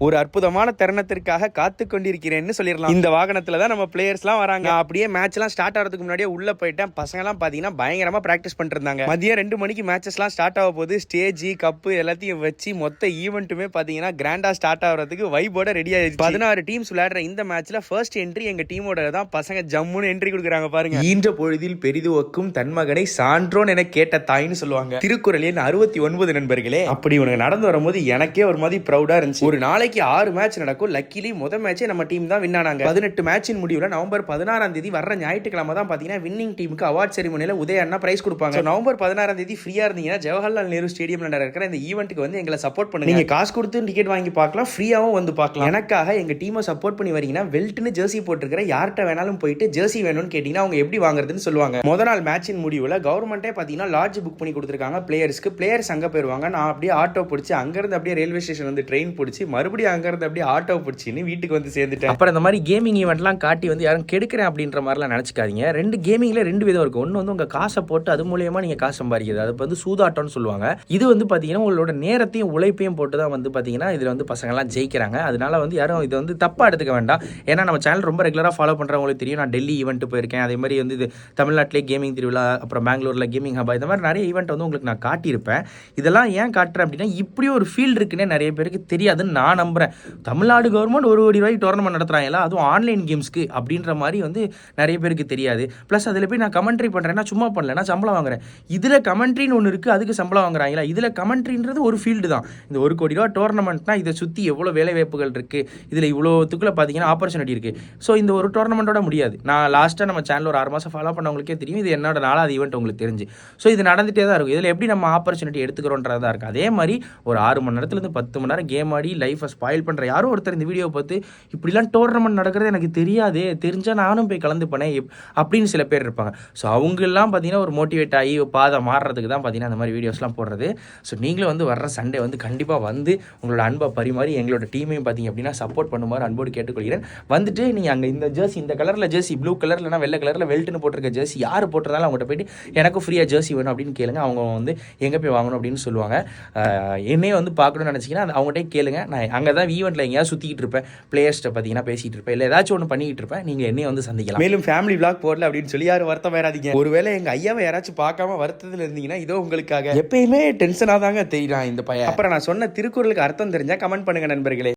ஒரு அற்புதமான தருணத்திற்காக காத்து கொண்டிருக்கிறேன்னு சொல்லிடலாம். இந்த வாகனத்துல தான் நம்ம பிளேயர்ஸ்லாம் வராங்க. அப்படியே மேட்ச்லாம் ஸ்டார்ட் ஆகிறதுக்கு முன்னாடியே உள்ள போயிட்டேன். பசங்கலாம் பாத்தீங்கன்னா பயங்கரமா பிராக்டிஸ் பண்ணிட்டு இருந்தாங்க. மதியம் 2 மணிக்கு மேட்சஸ்லாம் ஸ்டார்ட் ஆக போது ஸ்டேஜ் கப்பு எல்லாத்தையும் வச்சு மொத்த ஈவெண்ட்டுமே பாத்தீங்கன்னா கிராண்டா ஸ்டார்ட் ஆகிறதுக்கு வைபோட ரெடி ஆயிடுச்சு. 16 டீம்ஸ் விளையாடுற இந்த மேட்ச்ல ஃபர்ஸ்ட் என்ட்ரி எங்க டீமோட தான். பசங்க ஜம்முன்னு என்ட்ரி கொடுக்குறாங்க பாருங்க. ஈன்ற பொழுதில் பெரிதுவக்கும் தன்மகனை சான்றோன் என கேட்ட தாய்னு சொல்லுவாங்க. திருக்குறளின் 69 நண்பர்களே. அப்படி உனக்கு நடந்து வரும்போது எனக்கே ஒரு மாதிரி ப்ரௌடா இருந்துச்சு. ஒரு நாளைக்கு 6 மேட்ச் நடக்கும். லக்கிலி முதல் மேட்சே நம்ம டீம் தான் வின் ஆனாங்க. 18 மேட்சின் முடிவுல நவம்பர் 16ஆம் தேதி வர்ற ஞாயிற்றுக்கிழமை தான் பாத்தீங்கன்னா வின்னிங் டீமுக்கு அவார்ட் செரிமனியில உதய அண்ணா பிரைஸ் கொடுப்பாங்க. நவம்பர் 16ஆம் தேதி ஃப்ரீயா இருந்தீங்கன்னா ஜவஹர்லால் நேரு ஸ்டேடியம்ல நடக்கிற இந்த ஈவென்ட்க்கு வந்து எங்களை சப்போர்ட் பண்ணுங்க. நீங்க காசு கொடுத்து டிக்கெட் வாங்கி பார்க்கலாம், ஃப்ரீயாவும் வந்து பார்க்கலாம். எனக்காக எங்க டீமை சப்போர்ட் பண்ணி வரீங்கன்னா வெல்ட்னு ஜெர்சி போட்டுருக்கிற யார்கிட்ட வேணாலும் போயிட்டு ஜெர்சி வேணும்னு கேட்டீங்கன்னா அவங்க எப்படி வாங்குறதுன்னு சொல்லுவாங்க. முதல் நாள் மேட்சின் முடிவுல கவர்மெண்டே பாத்தீங்கன்னா லாட்ஜ் புக் பண்ணி கொடுத்துருக்காங்க பிளேயர்ஸ்க்கு. பிளேயர்ஸ் அங்க போயிருவாங்க. நான் அப்படியே ஆட்டோ பிடிச்சி அங்கிருந்து அப்படியே ரயில்வே ஸ்டேஷன் வந்து ட்ரெயின் பிடிச்சி மறுபடியும் அங்கிருந்து அப்படியே ஆட்டோ பிடிச்சின்னு வீட்டுக்கு வந்து சேர்ந்துட்டேன். அப்புறம் இந்த மாதிரி கேமிங் ஈவெண்ட்லாம் காட்டி வந்து யாரும் கெடுக்கிறேன் அப்படின்ற மாதிரிலாம் நினச்சிக்காதீங்க. கேமிங்ல 2 விதம் இருக்கு. ஒன்று வந்து உங்க காசை போட்டு அது மூலியமா நீங்க காசு சம்பாதிக்கிறது, அது வந்து சூதாட்டம்னு சொல்லுவாங்க. இது வந்து பாத்தீங்கன்னா உங்களோட நேரத்தையும் உழைப்பையும் போட்டு தான் வந்து பாத்தீங்கன்னா இதுல வந்து பசங்க எல்லாம் ஜெயிக்கிறாங்க. அதனால வந்து யாரும் இது வந்து தப்பா எடுத்துக்க வேண்டாம். ஏன்னா நம்ம சேனல் ரொம்ப ரெகுலரா ஃபாலோ பண்றவங்களுக்கு தெரியும். நான் டெல்லி ஈவெண்ட் போயிருக்கேன். அதே மாதிரி வந்து இது தமிழ்நாட்டிலே கேமிங் திருவிழா, அப்புறம் பெங்களூர்ல கேமிங் ஹபா, இந்த மாதிரி நிறைய ஈவெண்ட் வந்து உங்களுக்கு நான் காட்டியிருப்பேன். இதெல்லாம் ஏன் காட்டுறேன் அப்படின்னா இப்படி ஒரு ஃபீல்டு இருக்குன்னே நிறைய பேருக்கு தெரியாதுன்னு நான் நம்புறேன். தமிழ்நாடு கவர்மெண்ட் 1 கோடி ரூபாய்க்கு டோர்னமெண்ட் நடத்துறாங்களா, அதுவும் ஆன்லைன் கேம்ஸ்க்கு அப்படின்ற மாதிரி வந்து நிறைய பேருக்கு தெரியாது. ப்ளஸ் அதில் போய் நான் கமெண்ட்ரி பண்ணுறேன்னா சும்மா பண்ணல, நான் சம்பளம் வாங்குறேன். இதில் கமெண்ட்ரின்னு ஒன்று இருக்குது, அதுக்கு சம்பளம் வாங்குறாங்களா? இதில் கமெண்ட்ரின்றது ஒரு ஃபீல்டு தான். இந்த 1 கோடி ரூபா டோர்னமெண்ட்னா இதை சுற்றி எவ்வளோ வேலை வாய்ப்புகள் இருக்குது, இதில் இவ்வளோத்துக்குள்ள பார்த்தீங்கன்னா ஆப்பர்ச்சுனிட்டி இருக்குது. ஸோ இந்த ஒரு டோர்னமெண்ட்டோட முடியாது. நான் லாஸ்ட்டாக நம்ம சேனல் ஒரு 6 மாதம் ஃபாலோ பண்ணவங்களுக்கே தெரியும். இது என்னோட 4வது ஈவெண்ட் உங்களுக்கு தெரிஞ்சு. ஸோ இது நடந்துகிட்டே தான் இருக்கும். இதில் எப்படி நம்ம ஆப்பர்ச்சுனிட்டி எடுத்துக்கிறோன்றதா இருக்குது. அதே மாதிரி ஒரு 6 மணி நேரத்துலேருந்து 10 மணி நேரம் கேம் ஆடி லைஃபை ஸ்பாயில் பண்ணுற யாரும் ஒருத்தர் இந்த வீடியோ பார்த்து இப்படிலாம் டோர்னமெண்ட் நடக்கிறது எனக்கு தெரியாதே, தெரிஞ்சால் நானும் போய் கலந்துப்பேனே அப்படின்னு சில பேர் இருப்பாங்க. ஸோ அவங்கெல்லாம் பார்த்தீங்கன்னா ஒரு மோட்டிவேட் ஆகி பாதை மாறுறதுக்கு தான் பார்த்தீங்கன்னா அந்த மாதிரி வீடியோஸ்லாம் போடுறது. ஸோ நீங்களும் வந்து வர்ற சண்டே வந்து கண்டிப்பாக வந்து உங்களோட அன்பை பரிமாறி எங்களோட டீமையும் பார்த்தீங்க அப்படின்னா சப்போர்ட் பண்ணுமாறு அன்போடு கேட்டுக்கொள்கிறேன். வந்துட்டு நீங்கள் அங்கே இந்த ஜெர்சி, இந்த கலரில் ஜெர்சி, ப்ளூ கலர்லனா வெள்ளை கலரில் வெல்ட்னு போட்டிருக்க ஜெர்சி யார் போட்டிருந்தாலும் அவங்ககிட்ட போயிட்டு எனக்கும் ஃப்ரீயாக ஜெர்சி வேணும் அப்படின்னு கேளுங்க. அவங்க வந்து எங்கே போய் வாங்கணும் அப்படின்னு சொல்லுவாங்க. என்னையே வந்து பார்க்கணும்னு நினச்சிங்கன்னா அவங்ககிட்ட கேளுங்க. நான் அங்கே தான் ஈவெண்ட்டில் எங்கேயாவது சுற்றிக்கிட்டு இருப்பேன், பிளேயர்ஸ்ட்டை பார்த்தீங்கன்னா பேசிகிட்டு இருப்பேன், இல்லை ஏதாச்சும் ஒன்று பண்ணிக்கிட்டு இருப்பேன். நீங்கள் என்னையும் வந்து சந்திக்கலாம். மேலும் ஃபேமிலி விளாக் போடல அப்படின்னு சொல்லி யாரும் வருத்தம் வராதீங்க. ஒருவேளை எங்கள் ஐயாவை யாராச்சும் பார்க்காம வருத்தத்தில் இருந்தீங்கன்னா இதோ உங்களுக்காக. எப்பயுமே டென்ஷனாக தாங்க தெரியும் இந்த பையன். அப்புறம் நான் சொன்ன திருக்குறளுக்கு அர்த்தம் தெரிஞ்சால் கமெண்ட் பண்ணுங்க நண்பர்களே.